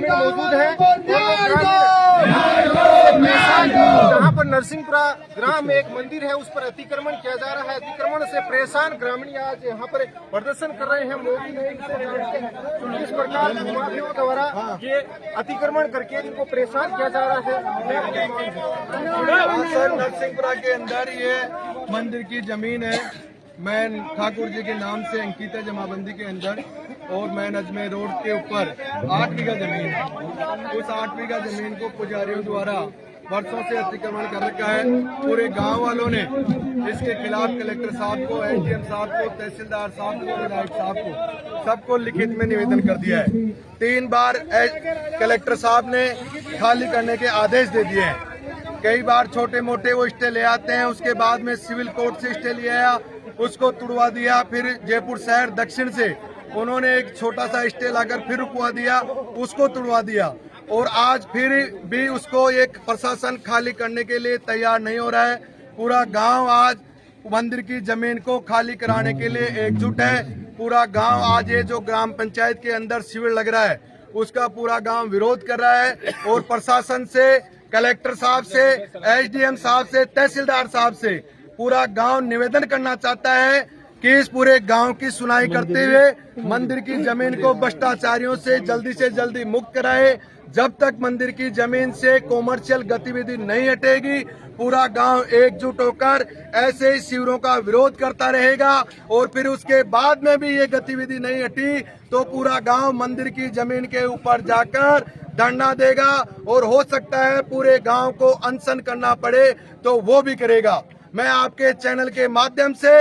मौजूद है जहाँ पर नरसिंहपुरा ग्राम में एक मंदिर है, उस पर अतिक्रमण किया जा रहा है। अतिक्रमण से परेशान ग्रामीण आज यहाँ पर प्रदर्शन कर रहे हैं। मोदी ने इस प्रकार माफियाओं द्वारा ये अतिक्रमण करके इनको परेशान किया जा रहा है। सर, नरसिंहपुरा के अंदर ये मंदिर की जमीन है। मैं ठाकुर जी के नाम से अंकित है जमाबंदी के अंदर, और मैं अजमेर रोड के ऊपर 8 बीघा जमीन है। उस 8 बीघा जमीन को पुजारियों द्वारा वर्षों से अतिक्रमण कर रखा है। पूरे गांव वालों ने इसके खिलाफ कलेक्टर साहब को, एसडीएम साहब को, तहसीलदार साहब को, विधायक साहब को, सबको लिखित में निवेदन कर दिया है। 3 बार कलेक्टर साहब ने खाली करने के आदेश दे दिए हैं। कई बार छोटे मोटे वो स्टे ले आते हैं, उसके बाद में सिविल कोर्ट से स्टे ले आया, उसको तुड़वा दिया। फिर जयपुर शहर दक्षिण से उन्होंने एक छोटा सा स्टे लाकर फिर रुकवा दिया, उसको तुड़वा दिया। और आज फिर भी उसको एक प्रशासन खाली करने के लिए तैयार नहीं हो रहा है। पूरा गांव आज मंदिर की जमीन को खाली कराने के लिए एकजुट है। पूरा गांव आज ये जो ग्राम पंचायत के अंदर शिविर लग रहा है उसका पूरा गांव विरोध कर रहा है। और प्रशासन से, कलेक्टर साहब से, एसडीएम साहब से, तहसीलदार साहब से पूरा गांव निवेदन करना चाहता है कि इस पूरे गांव की सुनाई करते हुए मंदिर की जमीन को भ्रष्टाचारियों से जल्दी मुक्त कराए। जब तक मंदिर की जमीन से कॉमर्शियल गतिविधि नहीं हटेगी, पूरा गांव एकजुट होकर ऐसे ही शिविरों का विरोध करता रहेगा। और फिर उसके बाद में भी ये गतिविधि नहीं हटी तो पूरा गांव मंदिर की जमीन के ऊपर जाकर धरना देगा, और हो सकता है पूरे गांव को अनशन करना पड़े तो वो भी करेगा। मैं आपके चैनल के माध्यम से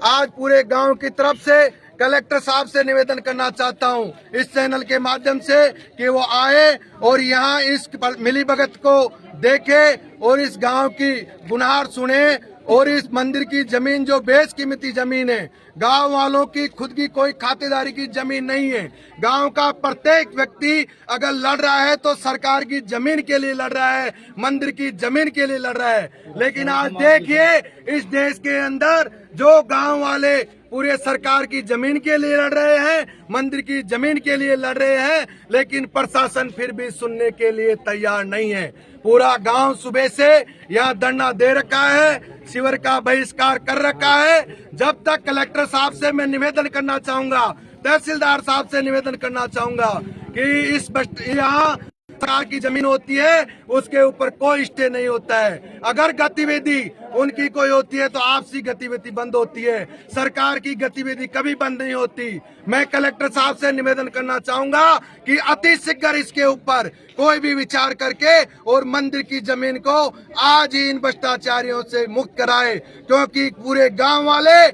आज पूरे गांव की तरफ से कलेक्टर साहब से निवेदन करना चाहता हूं, इस चैनल के माध्यम से, कि वो आए और यहां इस मिलीभगत को देखे और इस गांव की गुनार सुने। और इस मंदिर की जमीन जो बेशकीमती जमीन है, गांव वालों की खुद की कोई खातेदारी की जमीन नहीं है। गांव का प्रत्येक व्यक्ति अगर लड़ रहा है तो सरकार की जमीन के लिए लड़ रहा है, मंदिर की जमीन के लिए लड़ रहा है। लेकिन आज देखिए इस देश के अंदर जो गांव वाले पूरे सरकार की जमीन के लिए लड़ रहे हैं, मंदिर की जमीन के लिए लड़ रहे हैं, लेकिन प्रशासन फिर भी सुनने के लिए तैयार नहीं है। पूरा गांव सुबह से यहाँ धरना दे रखा है, शिविर का बहिष्कार कर रखा है। जब तक कलेक्टर साहब से मैं निवेदन करना चाहूंगा, तहसीलदार साहब से निवेदन करना चाहूंगा कि इस यहाँ सरकार की जमीन होती है उसके ऊपर कोई स्टे नहीं होता है। अगर गतिविधि उनकी कोई होती है तो आपसी गतिविधि बंद होती है, सरकार की गतिविधि कभी बंद नहीं होती। मैं कलेक्टर साहब से निवेदन करना चाहूंगा कि अति शीघ्र इसके ऊपर कोई भी विचार करके और मंदिर की जमीन को आज ही इन भ्रष्टाचारियों से मुक्त कराए, क्योंकि पूरे गांव वाले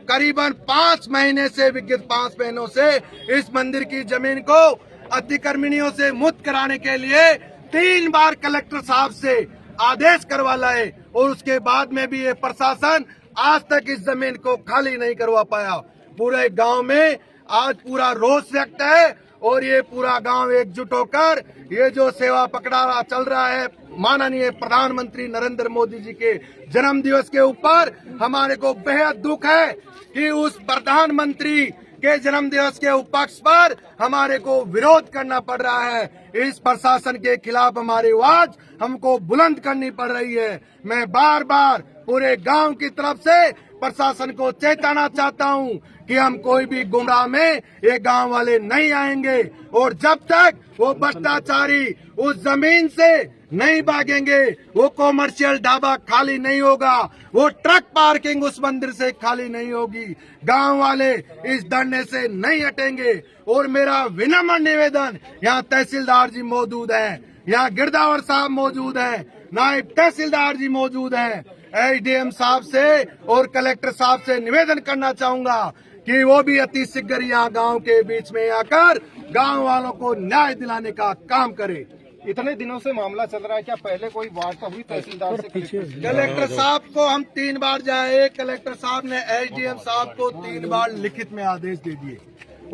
करीबन 5 महीने से, विगत 5 महीनों से इस मंदिर की जमीन को अतिक्रमणियों से मुक्त कराने के लिए 3 बार कलेक्टर साहब से आदेश करवा लाए, और उसके बाद में भी ये प्रशासन आज तक इस जमीन को खाली नहीं करवा पाया। पूरे गांव में आज पूरा रोष व्यक्त है, और ये पूरा गांव एकजुट होकर ये जो सेवा पखवाड़ा चल रहा है माननीय प्रधानमंत्री नरेंद्र मोदी जी के जन्म दिवस के ऊपर, हमारे को बेहद दुख है कि उस प्रधानमंत्री के जन्म दिवस के उपलक्ष्य पर हमारे को विरोध करना पड़ रहा है। इस प्रशासन के खिलाफ हमारी आवाज हमको बुलंद करनी पड़ रही है। मैं बार बार पूरे गांव की तरफ से प्रशासन को चेताना चाहता हूं कि हम कोई भी गुमराह में ये गांव वाले नहीं आएंगे, और जब तक वो भ्रष्टाचारी उस जमीन से नहीं भागेंगे, वो कॉमर्शियल ढाबा खाली नहीं होगा, वो ट्रक पार्किंग उस मंदिर से खाली नहीं होगी, गांव वाले इस धरने से नहीं हटेंगे। और मेरा विनम्र निवेदन, यहाँ तहसीलदार जी मौजूद हैं, यहाँ गिरदावर साहब मौजूद हैं, नायब तहसीलदार जी मौजूद हैं, एसडीएम साहब से और कलेक्टर साहब से निवेदन करना चाहूंगा कि वो भी अति शीघ्र यहाँ गांव के बीच में आकर गांव वालों को न्याय दिलाने का काम करे। इतने दिनों से मामला चल रहा है, क्या पहले कोई वार्ता हुई तहसीलदार से? कलेक्टर साहब को हम 3 बार जाए, कलेक्टर साहब ने एसडीएम साहब को 3 बार लिखित में आदेश दे दिए।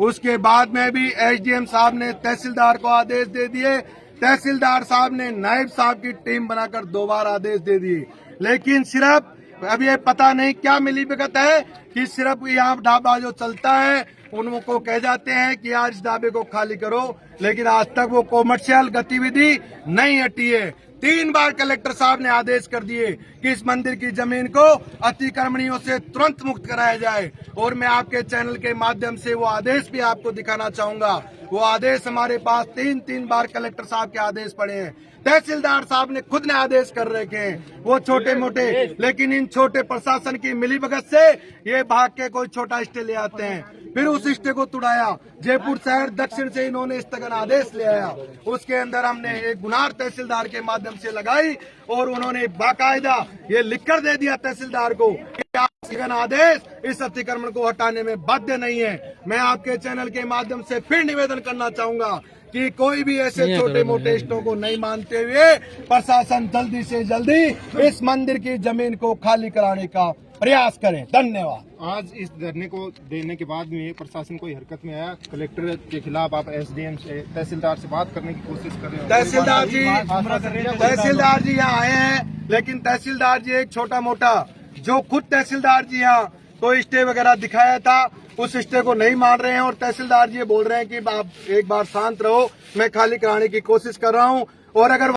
उसके बाद में भी एसडीएम साहब ने तहसीलदार को आदेश दे दिए, तहसीलदार साहब ने नायब साहब की टीम बनाकर 2 बार आदेश दे दिए, लेकिन सिर्फ अब ये पता नहीं क्या मिलीभगत है कि सिर्फ यहाँ ढाबा जो चलता है उनको कह जाते हैं कि आज इस ढाबे को खाली करो, लेकिन आज तक वो कॉमर्शियल गतिविधि नहीं हटी है। 3 बार कलेक्टर साहब ने आदेश कर दिए कि इस मंदिर की जमीन को अतिक्रमणियों से तुरंत मुक्त कराया जाए, और मैं आपके चैनल के माध्यम से वो आदेश भी आपको दिखाना चाहूंगा। वो आदेश हमारे पास 3 बार कलेक्टर साहब के आदेश पड़े हैं। तहसीलदार साहब ने खुद ने आदेश कर रखे हैं, वो छोटे मोटे, लेकिन इन छोटे प्रशासन की मिलीभगत से ये भाग के कोई छोटा स्टे ले आते हैं, फिर उस स्टे को तुड़ाया। जयपुर शहर दक्षिण से इन्होंने स्थगन आदेश ले आया, उसके अंदर हमने एक गुनार तहसीलदार के माध्यम से लगाई और उन्होंने बाकायदा ये लिखकर दे दिया तहसीलदार को कि स्थगन आदेश इस अतिक्रमण को हटाने में बाध्य नहीं है। मैं आपके चैनल के माध्यम से फिर निवेदन करना चाहूंगा कि कोई भी ऐसे छोटे मोटे स्टों को नहीं मानते हुए प्रशासन जल्दी से जल्दी इस मंदिर की जमीन को खाली कराने का प्रयास करें। धन्यवाद। आज इस धरने को देने के बाद में प्रशासन कोई हरकत में आया? कलेक्टर के खिलाफ आप एसडीएम से, तहसीलदार से बात करने की कोशिश कर रहे हैं? तहसीलदार जी यहाँ आए हैं, लेकिन तहसीलदार जी एक छोटा मोटा जो खुद तहसीलदार जी यहाँ कोई स्टे वगैरह दिखाया था उस स्टे को नहीं मान रहे हैं, और तहसीलदार जी बोल रहे हैं कि आप एक बार शांत रहो, मैं खाली कराने की कोशिश कर रहा हूँ। और अगर